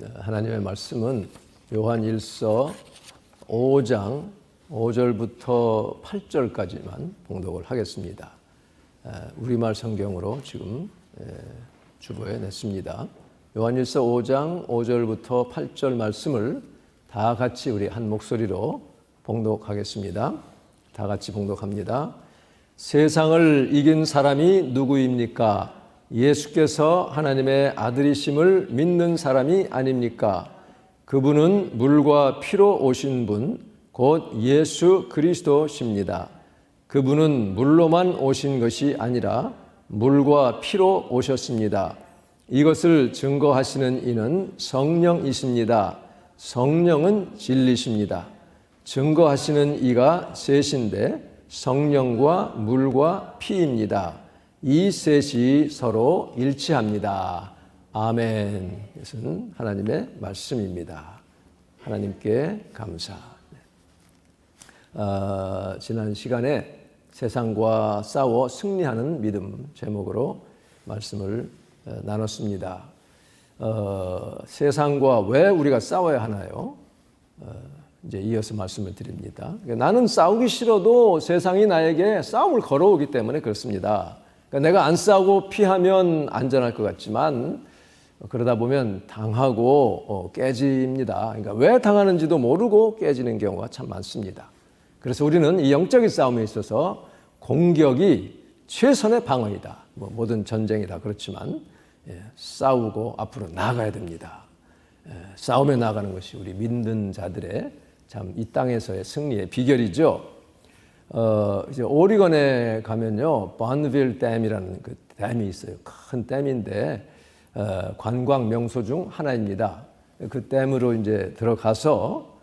하나님의 말씀은 요한일서 5장 5절부터 8절까지만 봉독을 하겠습니다. 우리말 성경으로 지금 주보에 냈습니다. 요한일서 5장 5절부터 8절 말씀을 다 같이 우리 한 목소리로 봉독하겠습니다. 다 같이 봉독합니다. 세상을 이긴 사람이 누구입니까? 예수께서 하나님의 아들이심을 믿는 사람이 아닙니까? 그분은 물과 피로 오신 분, 곧 예수 그리스도십니다. 그분은 물로만 오신 것이 아니라 물과 피로 오셨습니다. 이것을 증거하시는 이는 성령이십니다. 성령은 진리십니다. 증거하시는 이가 셋인데 성령과 물과 피입니다. 이 셋이 서로 일치합니다. 아멘. 이것은 하나님의 말씀입니다. 하나님께 감사. 지난 시간에 세상과 싸워 승리하는 믿음 제목으로 말씀을 나눴습니다. 세상과 왜 우리가 싸워야 하나요? 이제 이어서 말씀을 드립니다. 나는 싸우기 싫어도 세상이 나에게 싸움을 걸어오기 때문에 그렇습니다. 그러니까 내가 안 싸우고 피하면 안전할 것 같지만 그러다 보면 당하고 깨집니다. 그러니까 왜 당하는지도 모르고 깨지는 경우가 참 많습니다. 그래서 우리는 이 영적인 싸움에 있어서 공격이 최선의 방어이다. 모든 전쟁이 다 그렇지만 싸우고 앞으로 나아가야 됩니다. 싸움에 나아가는 것이 우리 믿는 자들의 참 이 땅에서의 승리의 비결이죠. 이제 오리건에 가면요, 번빌 댐이라는 그 댐이 있어요. 큰 댐인데 관광 명소 중 하나입니다. 그 댐으로 이제 들어가서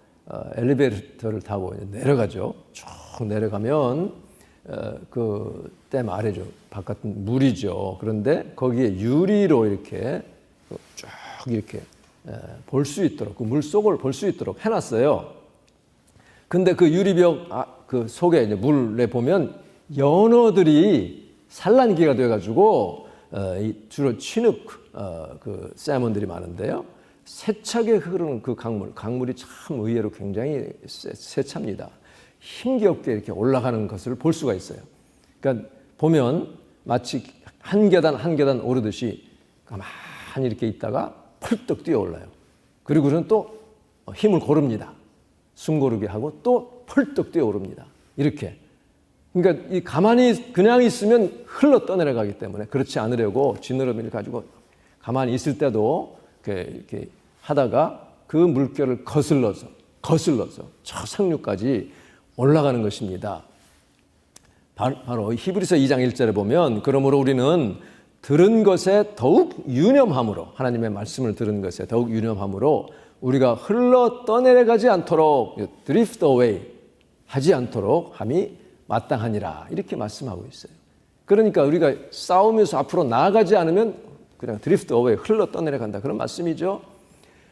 엘리베이터를 타고 내려가죠. 쭉 내려가면 그 댐 아래죠. 바깥은 물이죠. 그런데 거기에 유리로 이렇게 쭉 이렇게 볼 수 있도록, 그 물 속을 볼 수 있도록 해놨어요. 근데 그 유리벽 그 속에 이제 물에 보면 연어들이 산란기가 돼가지고 주로 취늑 그 살몬들이 많은데요. 세차게 흐르는 그 강물이 참 의외로 굉장히 세차입니다. 힘겹게 이렇게 올라가는 것을 볼 수가 있어요. 그러니까 보면 마치 한 계단 한 계단 오르듯이 가만히 이렇게 있다가 펄떡 뛰어 올라요. 그리고는 또 힘을 고릅니다. 숨 고르게 하고 또 펄떡 뛰어 오릅니다. 이렇게. 그러니까 이 가만히 그냥 있으면 흘러 떠내려가기 때문에 그렇지 않으려고 지느러미를 가지고 가만히 있을 때도 이렇게 하다가 그 물결을 거슬러서 저 상류까지 올라가는 것입니다. 바로 히브리서 2장 1절에 보면 그러므로 우리는 들은 것에 더욱 유념함으로 하나님의 말씀을 들은 것에 더욱 유념함으로 우리가 흘러 떠내려가지 않도록 drift away 하지 않도록 함이 마땅하니라 이렇게 말씀하고 있어요. 그러니까 우리가 싸우면서 앞으로 나아가지 않으면 그냥 drift away 흘러 떠내려간다 그런 말씀이죠.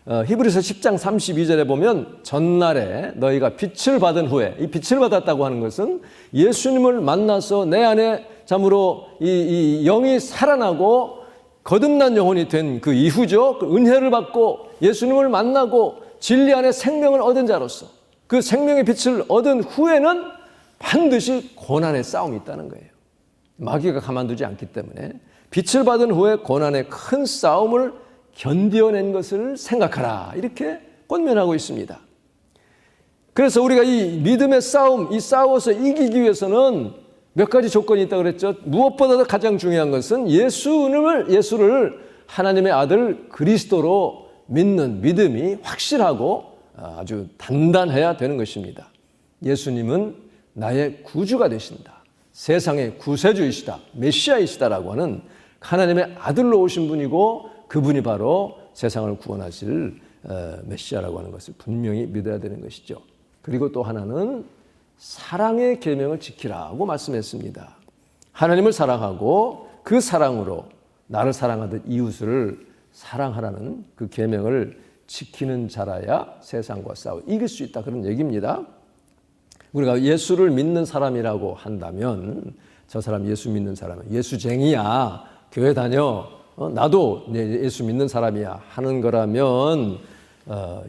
히브리서 10장 32절에 보면 전날에 너희가 빛을 받은 후에 이 빛을 받았다고 하는 것은 예수님을 만나서 내 안에 참으로 이 영이 살아나고 거듭난 영혼이 된 그 이후죠. 그 은혜를 받고 예수님을 만나고 진리 안에 생명을 얻은 자로서 그 생명의 빛을 얻은 후에는 반드시 고난의 싸움이 있다는 거예요. 마귀가 가만두지 않기 때문에 빛을 받은 후에 고난의 큰 싸움을 견뎌낸 것을 생각하라 이렇게 권면하고 있습니다. 그래서 우리가 이 믿음의 싸움, 이 싸워서 이기기 위해서는 몇 가지 조건이 있다고 그랬죠. 무엇보다도 가장 중요한 것은 예수를 하나님의 아들 그리스도로 믿는 믿음이 확실하고 아주 단단해야 되는 것입니다. 예수님은 나의 구주가 되신다. 세상의 구세주이시다. 메시아이시다라고 하는 하나님의 아들로 오신 분이고 그분이 바로 세상을 구원하실 메시아라고 하는 것을 분명히 믿어야 되는 것이죠. 그리고 또 하나는 사랑의 계명을 지키라고 말씀했습니다. 하나님을 사랑하고 그 사랑으로 나를 사랑하듯 이웃을 사랑하라는 그 계명을 지키는 자라야 세상과 싸워 이길 수 있다 그런 얘기입니다. 우리가 예수를 믿는 사람이라고 한다면 저 사람 예수 믿는 사람은 예수쟁이야. 교회 다녀. 나도 예수 믿는 사람이야 하는 거라면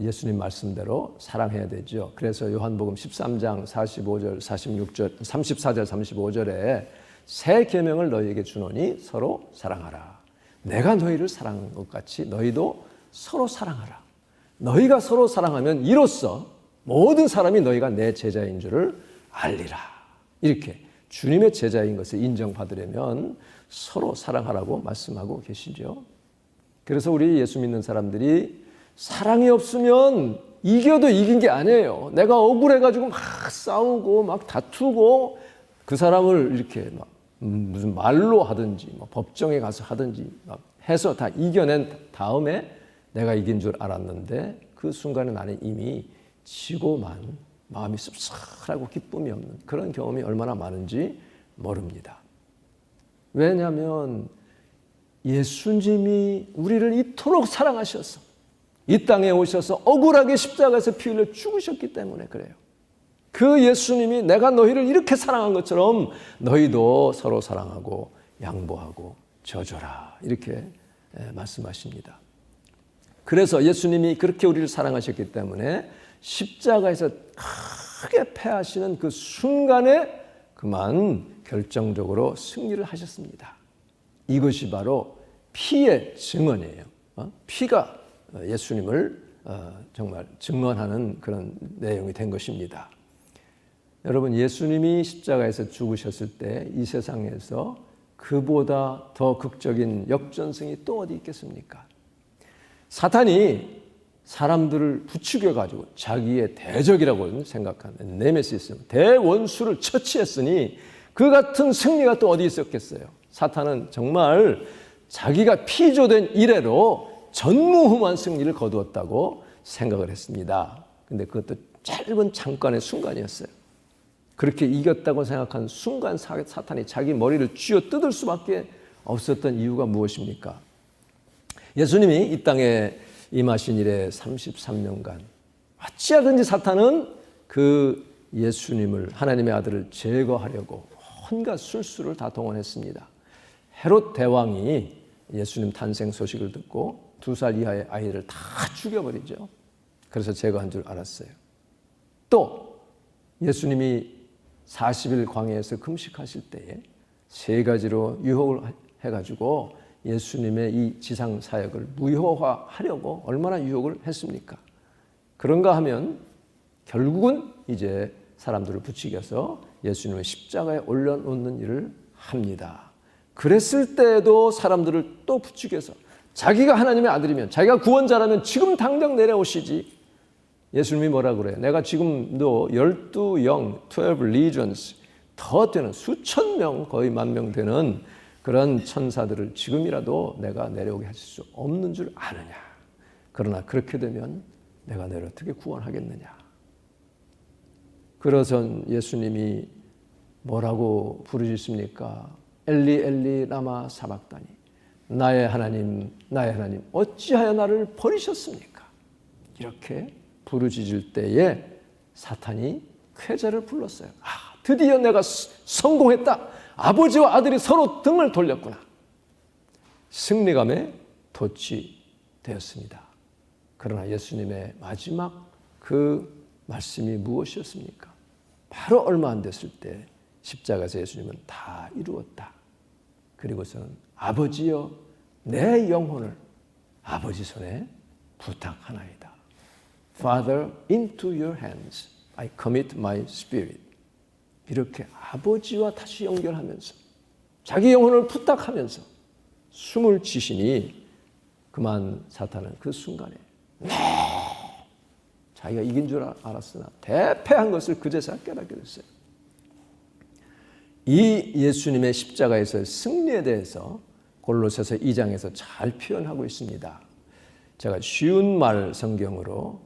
예수님 말씀대로 사랑해야 되죠. 그래서 요한복음 13장 45절, 46절, 34절, 35절에 새 계명을 너희에게 주노니 서로 사랑하라. 내가 너희를 사랑한 것 같이 너희도 서로 사랑하라. 너희가 서로 사랑하면 이로써 모든 사람이 너희가 내 제자인 줄을 알리라. 이렇게 주님의 제자인 것을 인정받으려면 서로 사랑하라고 말씀하고 계시죠. 그래서 우리 예수 믿는 사람들이 사랑이 없으면 이겨도 이긴 게 아니에요. 내가 억울해가지고 막 싸우고 막 다투고 그 사람을 이렇게 막 무슨 말로 하든지 막 법정에 가서 하든지 막 해서 다 이겨낸 다음에 내가 이긴 줄 알았는데 그 순간에 나는 이미 지고만 마음이 씁쓸하고 기쁨이 없는 그런 경험이 얼마나 많은지 모릅니다. 왜냐하면 예수님이 우리를 이토록 사랑하셔서 이 땅에 오셔서 억울하게 십자가에서 피 흘려 죽으셨기 때문에 그래요. 그 예수님이 내가 너희를 이렇게 사랑한 것처럼 너희도 서로 사랑하고 양보하고 져줘라 이렇게 말씀하십니다. 그래서 예수님이 그렇게 우리를 사랑하셨기 때문에 십자가에서 크게 패하시는 그 순간에 그만 결정적으로 승리를 하셨습니다. 이것이 바로 피의 증언이에요. 피가 예수님을 정말 증언하는 그런 내용이 된 것입니다. 여러분, 예수님이 십자가에서 죽으셨을 때 이 세상에서 그보다 더 극적인 역전승이 또 어디 있겠습니까? 사탄이 사람들을 부추겨가지고 자기의 대적이라고 생각하는 네메시스, 대원수를 처치했으니 그 같은 승리가 또 어디 있었겠어요? 사탄은 정말 자기가 피조된 이래로 전무후무한 승리를 거두었다고 생각을 했습니다. 근데 그것도 짧은 잠깐의 순간이었어요. 그렇게 이겼다고 생각한 순간 사탄이 자기 머리를 쥐어 뜯을 수밖에 없었던 이유가 무엇입니까? 예수님이 이 땅에 임하신 이래 33년간 어찌하든지 사탄은 그 예수님을, 하나님의 아들을 제거하려고 온갖 술수를 다 동원했습니다. 헤롯 대왕이 예수님 탄생 소식을 듣고 2살 이하의 아이를 다 죽여버리죠. 그래서 제거한 줄 알았어요. 또 예수님이 40일 광야에서 금식하실 때에 3가지로 유혹을 해가지고 예수님의 이 지상 사역을 무효화하려고 얼마나 유혹을 했습니까? 그런가 하면 결국은 이제 사람들을 부추겨서 예수님을 십자가에 올려놓는 일을 합니다. 그랬을 때에도 사람들을 또 부추겨서 자기가 하나님의 아들이면, 자기가 구원자라면 지금 당장 내려오시지. 예수님이 뭐라 그래요? 내가 지금도 12영, 12 legions 더 되는 수천 명, 거의 10,000명 되는 그런 천사들을 지금이라도 내가 내려오게 하실 수 없는 줄 아느냐. 그러나 그렇게 되면 내가 너를 어떻게 구원하겠느냐. 그래서 예수님이 뭐라고 부르셨습니까? 엘리 엘리 라마 사박다니, 나의 하나님 어찌하여 나를 버리셨습니까? 이렇게 부르짖을 때에 사탄이 쾌재를 불렀어요. 드디어 내가 성공했다. 아버지와 아들이 서로 등을 돌렸구나. 승리감에 도취되었습니다. 그러나 예수님의 마지막 그 말씀이 무엇이었습니까? 바로 얼마 안 됐을 때 십자가에서 예수님은 다 이루었다. 그리고서는 아버지여 내 영혼을 아버지 손에 부탁하나이다. Father, into your hands I commit my spirit. 이렇게 아버지와 다시 연결하면서 자기 영혼을 부탁하면서 숨을 쉬시니 그만 사탄은 그 순간에 자기가 이긴 줄 알았으나 대패한 것을 그제서야 깨닫게 됐어요. 이 예수님의 십자가에서의 승리에 대해서 골로새서 2장에서 잘 표현하고 있습니다. 제가 쉬운 말 성경으로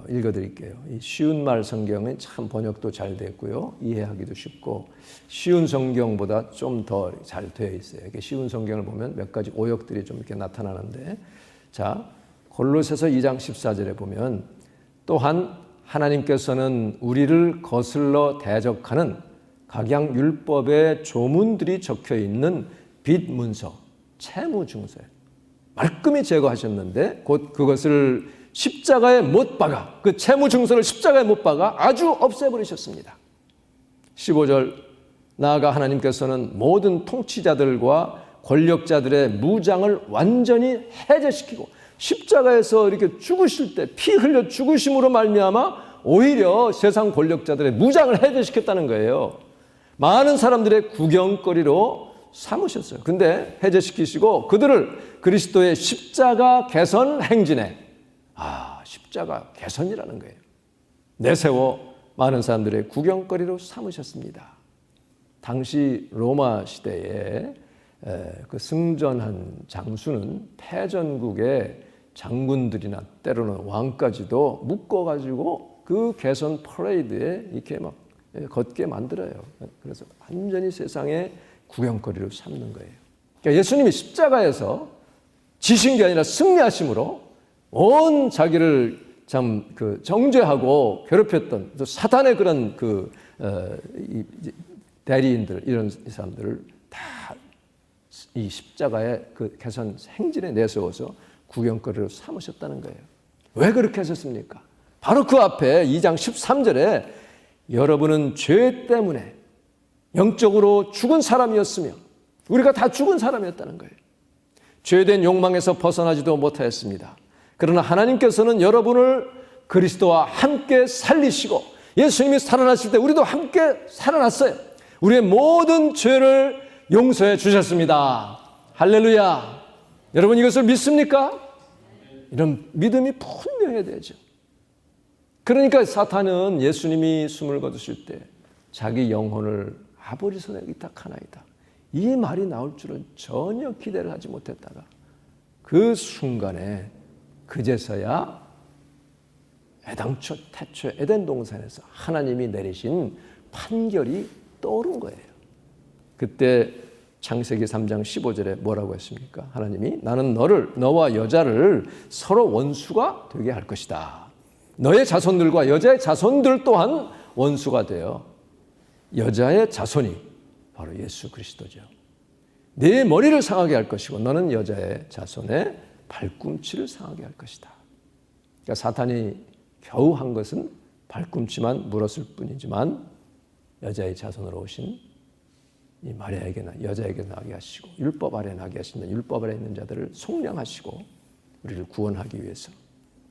읽어드릴게요. 이 쉬운 말 성경은 참 번역도 잘 됐고요. 이해하기도 쉽고 쉬운 성경보다 좀 더 잘 되어 있어요. 이렇게 쉬운 성경을 보면 몇 가지 오역들이 좀 이렇게 나타나는데, 자, 골로새서 2장 14절에 보면 또한 하나님께서는 우리를 거슬러 대적하는 각양 율법의 조문들이 적혀 있는 빚 문서, 채무 증서예요. 말끔히 제거하셨는데 곧 그것을 십자가에 못 박아, 그 채무 증서를 십자가에 못 박아 아주 없애버리셨습니다. 15절, 나아가 하나님께서는 모든 통치자들과 권력자들의 무장을 완전히 해제시키고 십자가에서 이렇게 죽으실 때 피 흘려 죽으심으로 말미암아 오히려 세상 권력자들의 무장을 해제시켰다는 거예요. 많은 사람들의 구경거리로 삼으셨어요. 근데 해제시키시고 그들을 그리스도의 십자가 개선 행진에, 십자가 개선이라는 거예요, 내세워 많은 사람들의 구경거리로 삼으셨습니다. 당시 로마 시대에 그 승전한 장수는 패전국의 장군들이나 때로는 왕까지도 묶어가지고 그 개선 퍼레이드에 이렇게 막 걷게 만들어요. 그래서 완전히 세상의 구경거리로 삼는 거예요. 그러니까 예수님이 십자가에서 지신 게 아니라 승리하심으로 온 자기를 참 정죄하고 괴롭혔던 또 사단의 그런 대리인들, 이런 사람들을 다 이 십자가의 그 개선 행진에 내세워서 구경거리로 삼으셨다는 거예요. 왜 그렇게 하셨습니까? 바로 그 앞에 2장 13절에 여러분은 죄 때문에 영적으로 죽은 사람이었으며, 우리가 다 죽은 사람이었다는 거예요. 죄된 욕망에서 벗어나지도 못하였습니다. 그러나 하나님께서는 여러분을 그리스도와 함께 살리시고, 예수님이 살아나실 때 우리도 함께 살아났어요. 우리의 모든 죄를 용서해 주셨습니다. 할렐루야. 여러분 이것을 믿습니까? 이런 믿음이 분명해야 되죠. 그러니까 사탄은 예수님이 숨을 거두실 때 자기 영혼을 아버지 손에 의탁하나이다, 이 말이 나올 줄은 전혀 기대를 하지 못했다가 그 순간에 그제서야 애당초 태초 에덴 동산에서 하나님이 내리신 판결이 떠오른 거예요. 그때 창세기 3장 15절에 뭐라고 했습니까? 하나님이 나는 너와 여자를 서로 원수가 되게 할 것이다. 너의 자손들과 여자의 자손들 또한 원수가 되어 여자의 자손이 바로 예수 그리스도죠. 네 머리를 상하게 할 것이고 너는 여자의 자손의 발꿈치를 상하게 할 것이다. 그러니까 사탄이 겨우 한 것은 발꿈치만 물었을 뿐이지만 여자의 자손으로 오신 이 마리아에게나 여자에게 나게 하시고 율법 아래 나게 하시는 율법 아래 있는 자들을 속량하시고 우리를 구원하기 위해서,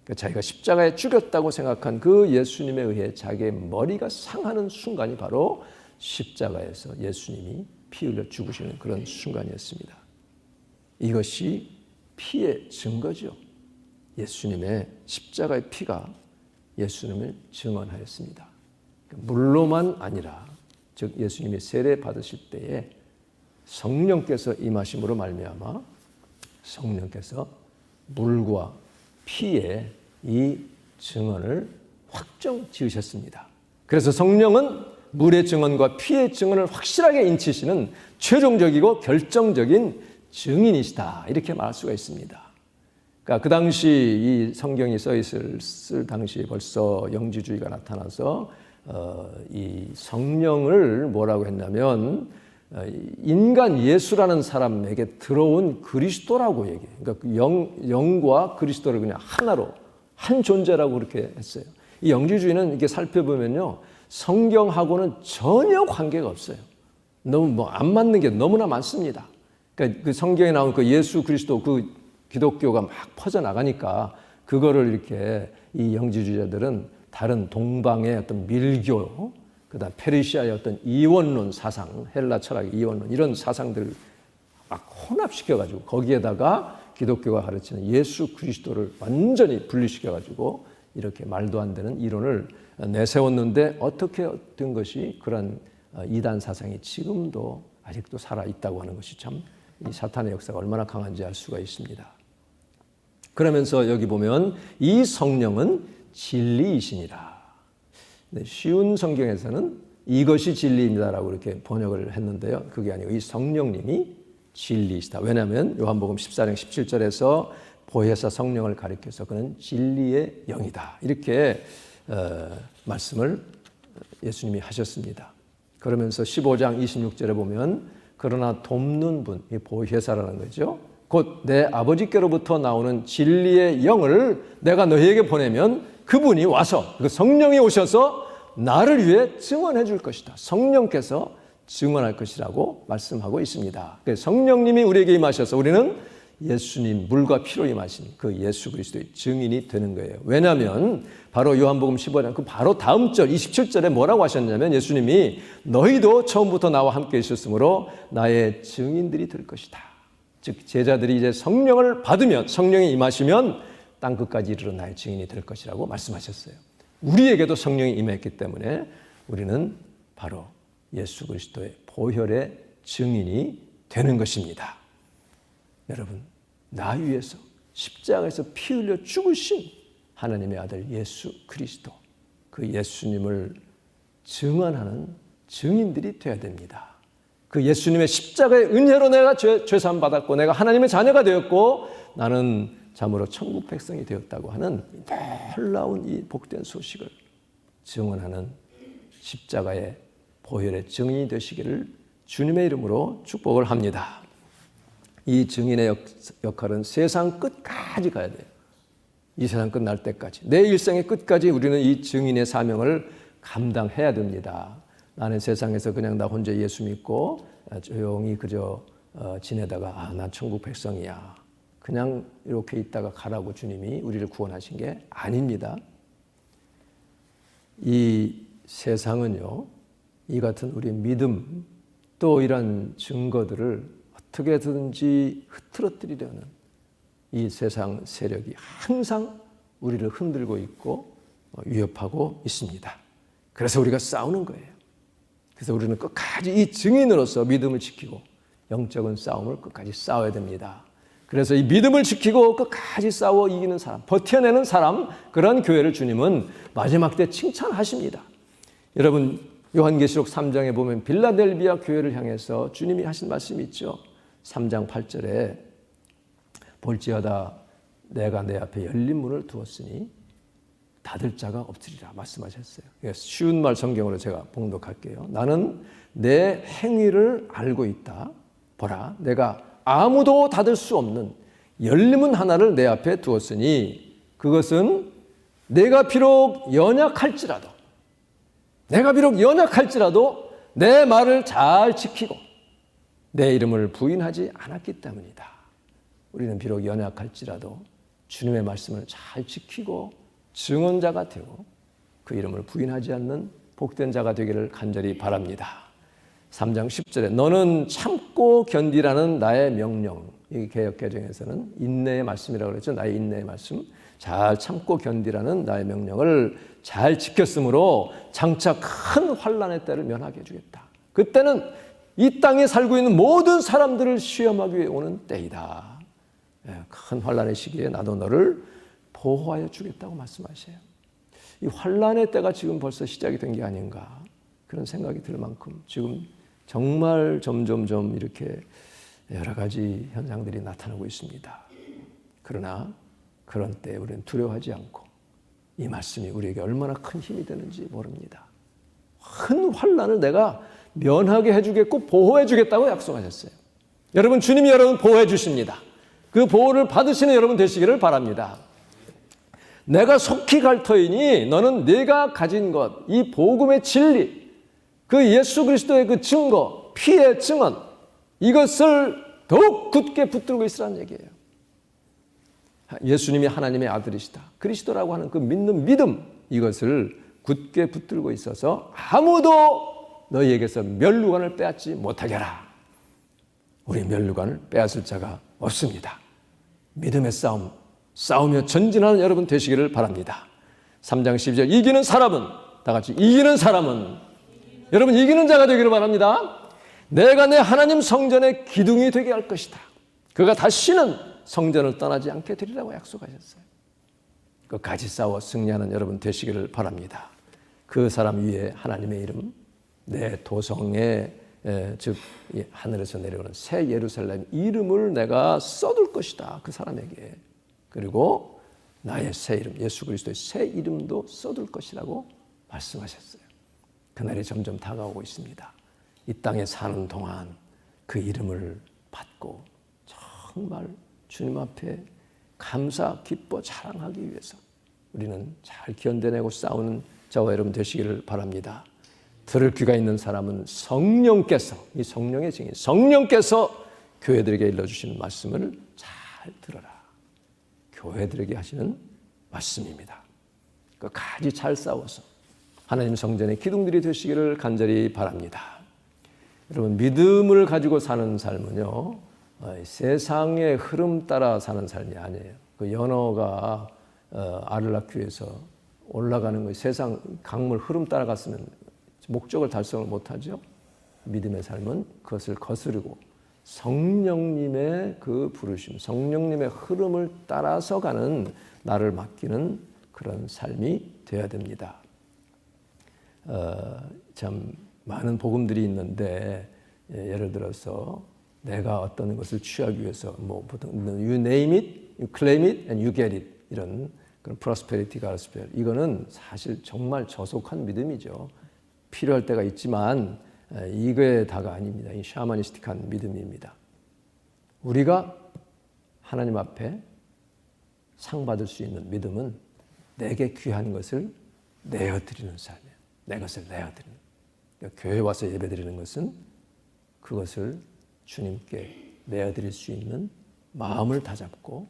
그러니까 자기가 십자가에 죽였다고 생각한 그 예수님에 의해 자기의 머리가 상하는 순간이 바로 십자가에서 예수님이 피 흘려 죽으시는 그런 순간이었습니다. 이것이 피의 증거죠. 예수님의 십자가의 피가 예수님을 증언하였습니다. 물로만 아니라, 즉 예수님이 세례 받으실 때에 성령께서 임하심으로 말미암아 성령께서 물과 피의 이 증언을 확정 지으셨습니다. 그래서 성령은 물의 증언과 피의 증언을 확실하게 인치시는 최종적이고 결정적인 증인이시다, 이렇게 말할 수가 있습니다. 그러니까 그 당시 이 성경이 써 있을 당시 벌써 영지주의가 나타나서 이 성령을 뭐라고 했냐면 인간 예수라는 사람에게 들어온 그리스도라고 얘기해요. 그러니까 영과 그리스도를 그냥 하나로, 한 존재라고 그렇게 했어요. 이 영지주의는 이렇게 살펴보면요, 성경하고는 전혀 관계가 없어요. 너무 안 맞는 게 너무나 많습니다. 그러니까 그 성경에 나온 그 예수 그리스도, 그 기독교가 막 퍼져나가니까 그거를 이렇게 이 영지주의자들은 다른 동방의 어떤 밀교, 그다음 페르시아의 어떤 이원론 사상, 헬라 철학의 이원론, 이런 사상들을 막 혼합시켜가지고 거기에다가 기독교가 가르치는 예수 그리스도를 완전히 분리시켜가지고 이렇게 말도 안 되는 이론을 내세웠는데, 어떻게 된 것이 그런 이단 사상이 지금도 아직도 살아있다고 하는 것이 참 이 사탄의 역사가 얼마나 강한지 알 수가 있습니다. 그러면서 여기 보면 이 성령은 진리이시니라. 쉬운 성경에서는 이것이 진리입니다라고 이렇게 번역을 했는데요, 그게 아니고 이 성령님이 진리이시다. 왜냐하면 요한복음 14장 17절에서 보혜사 성령을 가리켜서 그는 진리의 영이다, 이렇게 말씀을 예수님이 하셨습니다. 그러면서 15장 26절에 보면 그러나 돕는 분, 이 보혜사라는 거죠. 곧 내 아버지께로부터 나오는 진리의 영을 내가 너희에게 보내면 그분이 와서, 그 성령이 오셔서 나를 위해 증언해 줄 것이다. 성령께서 증언할 것이라고 말씀하고 있습니다. 성령님이 우리에게 임하셔서 우리는 예수님 물과 피로 임하신 그 예수 그리스도의 증인이 되는 거예요. 왜냐하면 바로 요한복음 15장 그 바로 다음 절 27절에 뭐라고 하셨냐면 예수님이 너희도 처음부터 나와 함께 있었으므로 나의 증인들이 될 것이다. 즉 제자들이 이제 성령을 받으면, 성령이 임하시면 땅 끝까지 이르러 나의 증인이 될 것이라고 말씀하셨어요. 우리에게도 성령이 임했기 때문에 우리는 바로 예수 그리스도의 보혈의 증인이 되는 것입니다. 여러분, 나 위해서 십자가에서 피 흘려 죽으신 하나님의 아들 예수 그리스도, 그 예수님을 증언하는 증인들이 되어야 됩니다. 그 예수님의 십자가의 은혜로 내가 죄사함 받았고 내가 하나님의 자녀가 되었고 나는 참으로 천국 백성이 되었다고 하는 놀라운 이 복된 소식을 증언하는 십자가의 보혈의 증인이 되시기를 주님의 이름으로 축복을 합니다. 이 증인의 역할은 세상 끝까지 가야 돼요. 이 세상 끝날 때까지. 내 일생의 끝까지 우리는 이 증인의 사명을 감당해야 됩니다. 나는 세상에서 그냥 나 혼자 예수 믿고 조용히 그저 지내다가 난 천국 백성이야. 그냥 이렇게 있다가 가라고 주님이 우리를 구원하신 게 아닙니다. 이 세상은요, 이 같은 우리 믿음 또 이런 증거들을 어떻게든지 흐트러뜨리려는 이 세상 세력이 항상 우리를 흔들고 있고 위협하고 있습니다. 그래서 우리가 싸우는 거예요. 그래서 우리는 끝까지 이 증인으로서 믿음을 지키고 영적인 싸움을 끝까지 싸워야 됩니다. 그래서 이 믿음을 지키고 끝까지 싸워 이기는 사람, 버텨내는 사람, 그런 교회를 주님은 마지막 때 칭찬하십니다. 여러분, 요한계시록 3장에 보면 빌라델비아 교회를 향해서 주님이 하신 말씀이 있죠. 3장 8절에 볼지어다 내가 내 앞에 열린 문을 두었으니 닫을 자가 없으리라 말씀하셨어요. 쉬운 말 성경으로 제가 봉독할게요. 나는 내 행위를 알고 있다. 보라, 내가 아무도 닫을 수 없는 열린 문 하나를 내 앞에 두었으니 그것은 내가 비록 연약할지라도 내 말을 잘 지키고 내 이름을 부인하지 않았기 때문이다. 우리는 비록 연약할지라도 주님의 말씀을 잘 지키고 증언자가 되고 그 이름을 부인하지 않는 복된 자가 되기를 간절히 바랍니다. 3장 10절에 너는 참고 견디라는 나의 명령, 이 개역개정에서는 인내의 말씀이라고 그랬죠. 나의 인내의 말씀, 잘 참고 견디라는 나의 명령을 잘 지켰으므로 장차 큰 환난의 때를 면하게 해주겠다. 그때는 이 땅에 살고 있는 모든 사람들을 시험하기 위해 오는 때이다. 큰 환난의 시기에 나도 너를 보호하여 주겠다고 말씀하셔요. 이 환난의 때가 지금 벌써 시작이 된 게 아닌가 그런 생각이 들 만큼 지금 정말 점점점 이렇게 여러 가지 현상들이 나타나고 있습니다. 그러나 그런 때 우리는 두려워하지 않고 이 말씀이 우리에게 얼마나 큰 힘이 되는지 모릅니다. 큰 환난을 내가 면하게 해주겠고 보호해 주겠다고 약속하셨어요. 여러분, 주님이 여러분 보호해 주십니다. 그 보호를 받으시는 여러분 되시기를 바랍니다. 내가 속히 갈 터이니 너는 네가 가진 것, 이 복음의 진리, 그 예수 그리스도의 그 증거, 피의 증언, 이것을 더욱 굳게 붙들고 있으라는 얘기예요. 예수님이 하나님의 아들이시다. 그리스도라고 하는 그 믿는 믿음, 이것을 굳게 붙들고 있어서 아무도 너희에게서 멸류관을 빼앗지 못하게 하라. 우리 멸류관을 빼앗을 자가 없습니다. 믿음의 싸움, 싸우며 전진하는 여러분 되시기를 바랍니다. 3장 12절 이기는 사람은, 다 같이 이기는 사람은, 여러분 이기는 자가 되기를 바랍니다. 내가 내 하나님 성전의 기둥이 되게 할 것이다. 그가 다시는 성전을 떠나지 않게 되리라고 약속하셨어요. 끝까지 싸워 승리하는 여러분 되시기를 바랍니다. 그 사람 위에 하나님의 이름, 내 도성에 즉 하늘에서 내려오는 새 예루살렘 이름을 내가 써둘 것이다. 그 사람에게. 그리고 나의 새 이름, 예수 그리스도의 새 이름도 써둘 것이라고 말씀하셨어요. 그날이 점점 다가오고 있습니다. 이 땅에 사는 동안 그 이름을 받고 정말 주님 앞에 감사, 기뻐, 자랑하기 위해서 우리는 잘 견뎌내고 싸우는 저와 여러분 되시기를 바랍니다. 들을 귀가 있는 사람은 성령께서, 이 성령의 증인, 성령께서 교회들에게 일러주시는 말씀을 잘 들어라. 교회들에게 하시는 말씀입니다. 끝까지 잘 싸워서 하나님 성전의 기둥들이 되시기를 간절히 바랍니다. 여러분, 믿음을 가지고 사는 삶은요, 세상의 흐름 따라 사는 삶이 아니에요. 그 연어가 알을 낳기 위해서 올라가는 거, 세상 강물 흐름 따라갔으면 목적을 달성을 못하죠. 믿음의 삶은 그것을 거스르고 성령님의 그 부르심, 성령님의 흐름을 따라서 가는, 나를 맡기는 그런 삶이 되어야 됩니다. 참 많은 복음들이 있는데, 예를 들어서 내가 어떤 것을 취하기 위해서 뭐 보통 you name it, you claim it, and you get it, 이런 그런 prosperity gospel, 이거는 사실 정말 저속한 믿음이죠. 필요할 때가 있지만 이거에 다가 아닙니다. 이 샤머니스틱한 믿음입니다. 우리가 하나님 앞에 상 받을 수 있는 믿음은 내게 귀한 것을 내어드리는 삶이에요. 내 것을 내어드리는. 그러니까 교회 와서 예배드리는 것은 그것을 주님께 내어드릴 수 있는 마음을 다잡고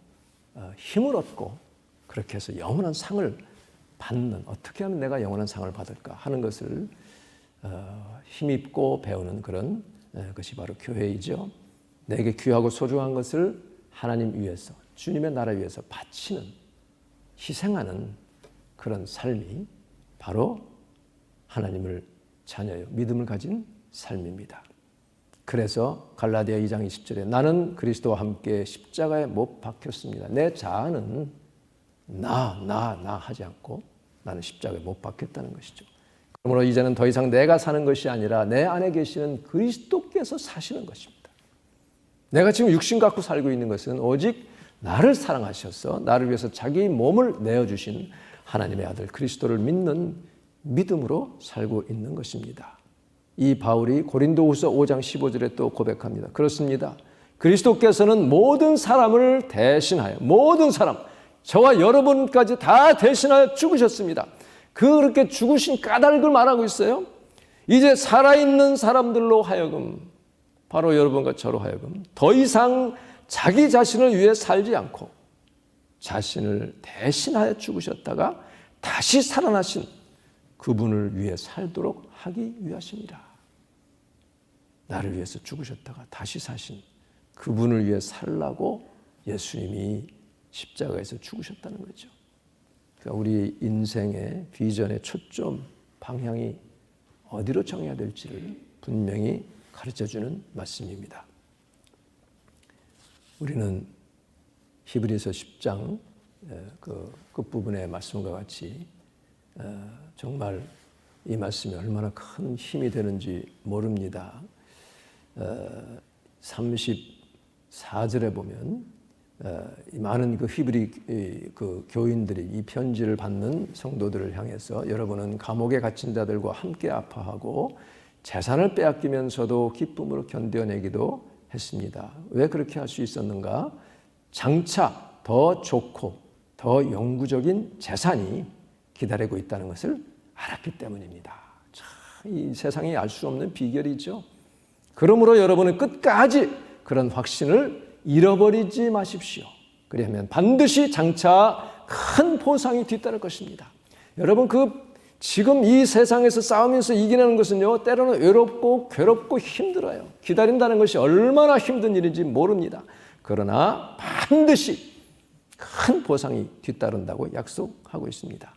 힘을 얻고, 그렇게 해서 영원한 상을 받는, 어떻게 하면 내가 영원한 상을 받을까 하는 것을 힘입고 배우는 그런 것이 바로 교회이죠. 내게 귀하고 소중한 것을 하나님 위해서, 주님의 나라 위해서 바치는, 희생하는 그런 삶이 바로 하나님을 자녀요, 믿음을 가진 삶입니다. 그래서 갈라디아 2장 20절에 나는 그리스도와 함께 십자가에 못 박혔습니다. 내 자아는 나 하지 않고 나는 십자가에 못 박혔다는 것이죠. 그러므로 이제는 더 이상 내가 사는 것이 아니라 내 안에 계시는 그리스도께서 사시는 것입니다. 내가 지금 육신 갖고 살고 있는 것은 오직 나를 사랑하셔서 나를 위해서 자기 몸을 내어주신 하나님의 아들 그리스도를 믿는 믿음으로 살고 있는 것입니다. 이 바울이 고린도후서 5장 15절에 또 고백합니다. 그렇습니다. 그리스도께서는 모든 사람을 대신하여, 모든 사람, 저와 여러분까지 다 대신하여 죽으셨습니다. 그렇게 죽으신 까닭을 말하고 있어요. 이제 살아있는 사람들로 하여금, 바로 여러분과 저로 하여금 더 이상 자기 자신을 위해 살지 않고 자신을 대신하여 죽으셨다가 다시 살아나신 그분을 위해 살도록 하기 위하십니다. 나를 위해서 죽으셨다가 다시 사신 그분을 위해 살라고 예수님이 십자가에서 죽으셨다는 거죠. 그러니까 우리 인생의 비전의 초점, 방향이 어디로 정해야 될지를 분명히 가르쳐주는 말씀입니다. 우리는 히브리서 10장 그 끝부분의 말씀과 같이 정말 이 말씀이 얼마나 큰 힘이 되는지 모릅니다. 34절에 보면 많은 그 히브리 그 교인들이 이 편지를 받는 성도들을 향해서 여러분은 감옥에 갇힌 자들과 함께 아파하고 재산을 빼앗기면서도 기쁨으로 견뎌내기도 했습니다. 왜 그렇게 할 수 있었는가? 장차 더 좋고 더 영구적인 재산이 기다리고 있다는 것을 알았기 때문입니다. 참, 이 세상이 알 수 없는 비결이죠. 그러므로 여러분은 끝까지 그런 확신을 잃어버리지 마십시오. 그러면 반드시 장차 큰 보상이 뒤따를 것입니다. 여러분, 지금 이 세상에서 싸우면서 이기는 것은요, 때로는 외롭고 괴롭고 힘들어요. 기다린다는 것이 얼마나 힘든 일인지 모릅니다. 그러나 반드시 큰 보상이 뒤따른다고 약속하고 있습니다.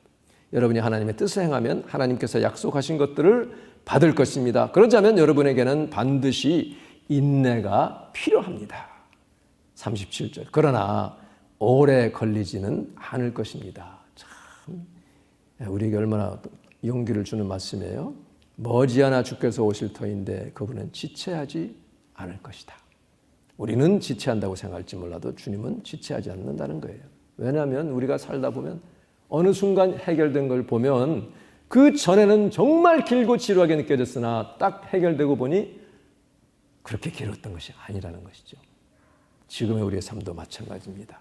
여러분이 하나님의 뜻을 행하면 하나님께서 약속하신 것들을 받을 것입니다. 그러자면 여러분에게는 반드시 인내가 필요합니다. 37절. 그러나 오래 걸리지는 않을 것입니다. 참, 우리에게 얼마나 용기를 주는 말씀이에요. 머지않아 주께서 오실 터인데 그분은 지체하지 않을 것이다. 우리는 지체한다고 생각할지 몰라도 주님은 지체하지 않는다는 거예요. 왜냐하면 우리가 살다 보면 어느 순간 해결된 걸 보면 그 전에는 정말 길고 지루하게 느껴졌으나 딱 해결되고 보니 그렇게 길었던 것이 아니라는 것이죠. 지금의 우리의 삶도 마찬가지입니다.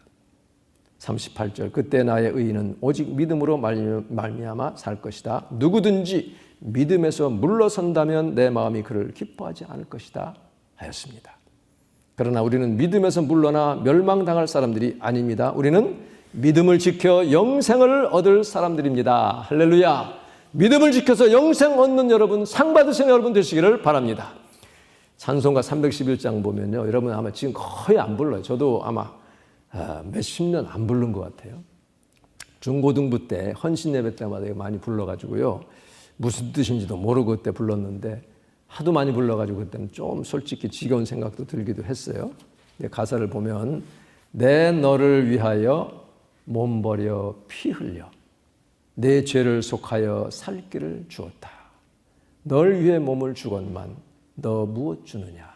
38절 그때 나의 의인은 오직 믿음으로 말미암아 살 것이다. 누구든지 믿음에서 물러선다면 내 마음이 그를 기뻐하지 않을 것이다 하였습니다. 그러나 우리는 믿음에서 물러나 멸망당할 사람들이 아닙니다. 우리는 믿음을 지켜 영생을 얻을 사람들입니다. 할렐루야. 믿음을 지켜서 영생 얻는 여러분, 상 받으시는 여러분 되시기를 바랍니다. 찬송가 311장 보면요, 여러분 아마 지금 거의 안 불러요. 저도 아마 몇십 년 안 부른 것 같아요. 중고등부 때 헌신 예배 때마다 많이 불러가지고요, 무슨 뜻인지도 모르고 그때 불렀는데 하도 많이 불러가지고 그때는 좀 솔직히 지겨운 생각도 들기도 했어요. 가사를 보면 내 너를 위하여 몸 버려 피 흘려 내 죄를 속하여 살 길을 주었다. 널 위해 몸을 주건만 너 무엇 주느냐.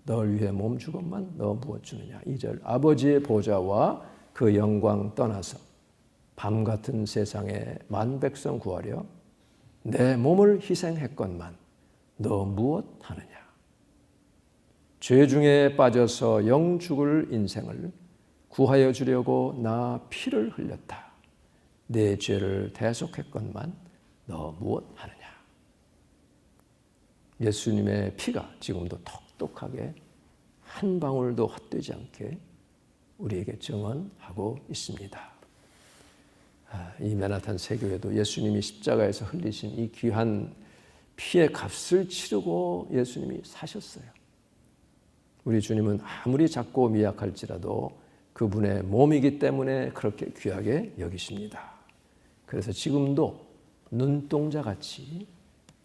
널 위해 몸 주건만 너 무엇 주느냐. 2절 아버지의 보좌와 그 영광 떠나서 밤 같은 세상에 만 백성 구하려 내 몸을 희생했건만 너 무엇 하느냐. 죄 중에 빠져서 영 죽을 인생을 구하여 주려고 나 피를 흘렸다. 내 죄를 대속했건만 너 무엇 하느냐. 예수님의 피가 지금도 톡톡하게 한 방울도 헛되지 않게 우리에게 증언하고 있습니다. 이 맨하탄 세교회도 예수님이 십자가에서 흘리신 이 귀한 피의 값을 치르고 예수님이 사셨어요. 우리 주님은 아무리 작고 미약할지라도 그분의 몸이기 때문에 그렇게 귀하게 여기십니다. 그래서 지금도 눈동자같이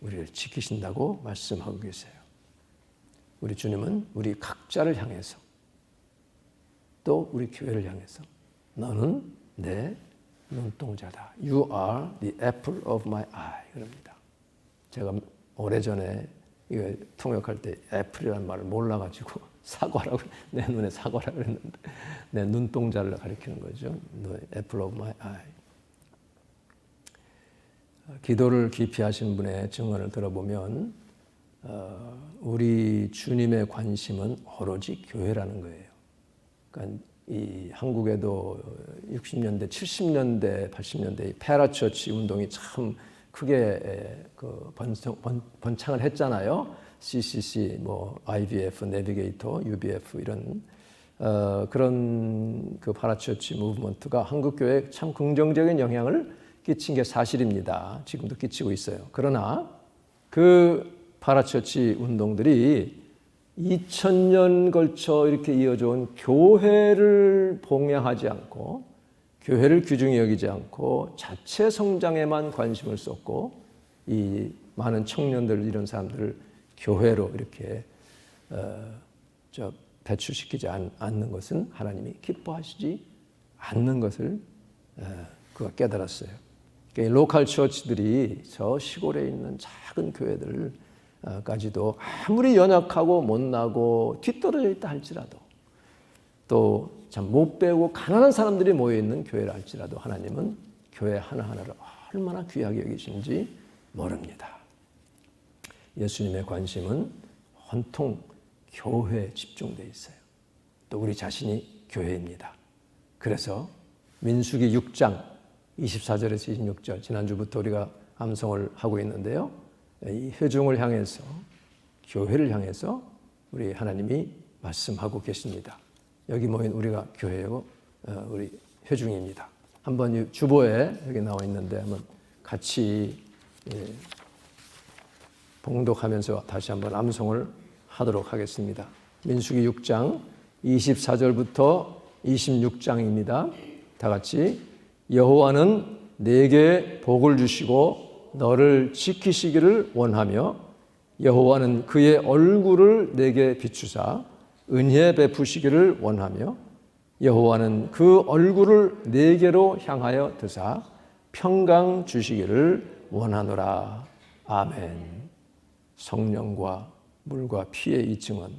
우리를 지키신다고 말씀하고 계세요. 우리 주님은 우리 각자를 향해서 또 우리 교회를 향해서 너는 내 눈동자다. You are the apple of my eye. 그럽니다. 제가 오래전에 이거 통역할 때 애플이라는 말을 몰라가지고 사과라고 내 눈에 사과라고 그랬는데 내 눈동자를 가리키는 거죠. The apple of my eye. 기도를 깊이 하신 분의 증언을 들어보면 우리 주님의 관심은 오로지 교회라는 거예요. 그러니까 이 한국에도 60년대, 70년대, 80년대 페라처치 운동이 참 크게 번창을 했잖아요. CCC, 뭐 IBF, 내비게이터, UBF 이런 그런 그 파라처치 무브먼트가 한국 교회에 참 긍정적인 영향을 끼친 게 사실입니다. 지금도 끼치고 있어요. 그러나 그 파라처치 운동들이 2000년 걸쳐 이렇게 이어져온 교회를 봉양하지 않고 교회를 귀중히 여기지 않고 자체 성장에만 관심을 쏟고 이 많은 청년들 이런 사람들을 교회로 이렇게 배출시키지 않는 것은 하나님이 기뻐하시지 않는 것을 그가 깨달았어요. 그러니까 로컬 처치들이 저 시골에 있는 작은 교회들까지도 아무리 연약하고 못나고 뒤떨어져 있다 할지라도 또 참 못 배우고 가난한 사람들이 모여있는 교회라 할지라도 하나님은 교회 하나하나를 얼마나 귀하게 여기시는지 모릅니다. 예수님의 관심은 온통 교회에 집중되어 있어요. 또 우리 자신이 교회입니다. 그래서 민수기 6장 24절에서 26절 지난주부터 우리가 암송을 하고 있는데요. 이 회중을 향해서 교회를 향해서 우리 하나님이 말씀하고 계십니다. 여기 모인 우리가 교회요, 우리 회중입니다. 한번 이 주보에 여기 나와 있는데 한번 같이 봉독하면서 다시 한번 암송을 하도록 하겠습니다. 민수기 6장 24절부터 26장입니다. 다 같이 여호와는 내게 복을 주시고 너를 지키시기를 원하며 여호와는 그의 얼굴을 내게 비추사 은혜 베푸시기를 원하며 여호와는 그 얼굴을 내게로 향하여 드사 평강 주시기를 원하노라. 아멘. 성령과 물과 피의 이 증언,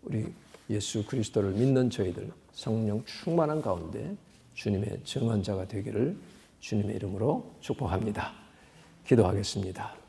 우리 예수 그리스도를 믿는 저희들 성령 충만한 가운데 주님의 증언자가 되기를 주님의 이름으로 축복합니다. 기도하겠습니다.